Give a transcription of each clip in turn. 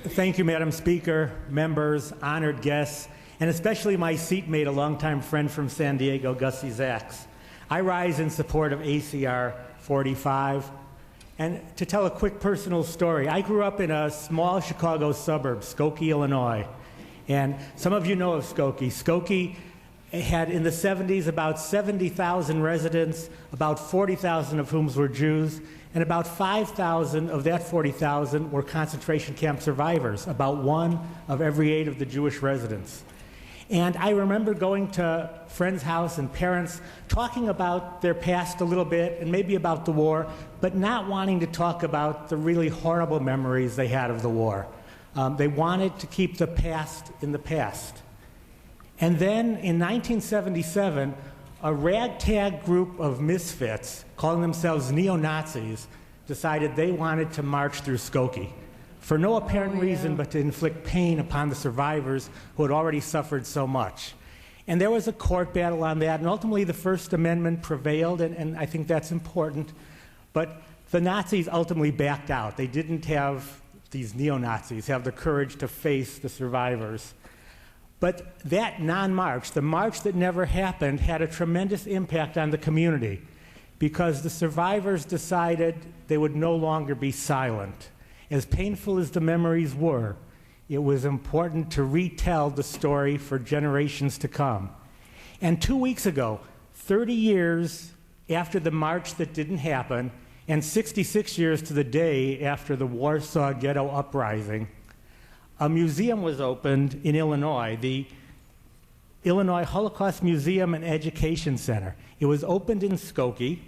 Thank you, Madam Speaker, members, honored guests, and especially my seatmate, a longtime friend from San Diego, Gussie Zaks. I rise in support of ACR 45. And to tell a quick personal story, I grew up in a small Chicago suburb, Skokie, Illinois. And some of you know of Skokie. Skokie had in the 70s about 70,000 residents, about 40,000 of whom were Jews, and about 5,000 of that 40,000 were concentration camp survivors, about 1 of every 8 of the Jewish residents. And I remember going to friends' house and parents talking about their past a little bit and maybe about the war, but not wanting to talk about the really horrible memories they had of the war. They wanted to keep the past in the past. And then in 1977, a ragtag group of misfits, calling themselves neo-Nazis, decided they wanted to march through Skokie for no apparent reason but to inflict pain upon the survivors who had already suffered so much. And there was a court battle on that, and ultimately the First Amendment prevailed, and I think that's important. But the Nazis ultimately backed out. They didn't have, these neo-Nazis, have the courage to face the survivors. But that non-march, the march that never happened, had a tremendous impact on the community because the survivors decided they would no longer be silent. As painful as the memories were, it was important to retell the story for generations to come. And 2 weeks ago, 30 years after the march that didn't happen, and 66 years to the day after the Warsaw Ghetto Uprising, a museum was opened in Illinois, the Illinois Holocaust Museum and Education Center. It was opened in Skokie,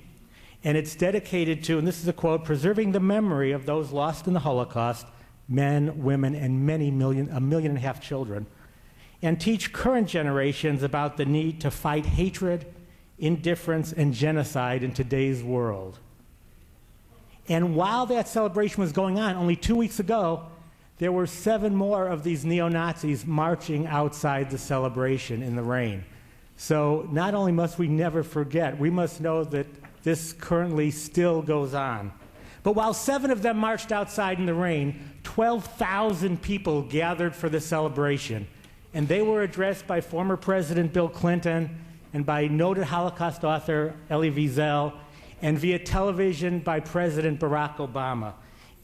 and it's dedicated to, and this is a quote, preserving the memory of those lost in the Holocaust, men, women, and a million and a half children, and teach current generations about the need to fight hatred, indifference, and genocide in today's world. And while that celebration was going on, only 2 weeks ago, there were 7 more of these neo-Nazis marching outside the celebration in the rain. So not only must we never forget, we must know that this currently still goes on. But while 7 of them marched outside in the rain, 12,000 people gathered for the celebration. And they were addressed by former President Bill Clinton and by noted Holocaust author Elie Wiesel, and via television by President Barack Obama.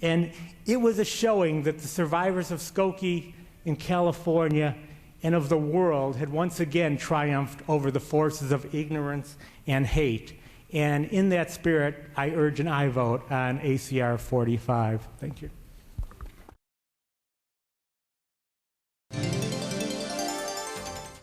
And it was a showing that the survivors of Skokie in California and of the world had once again triumphed over the forces of ignorance and hate. And in that spirit, I urge an aye vote on ACR 45. Thank you.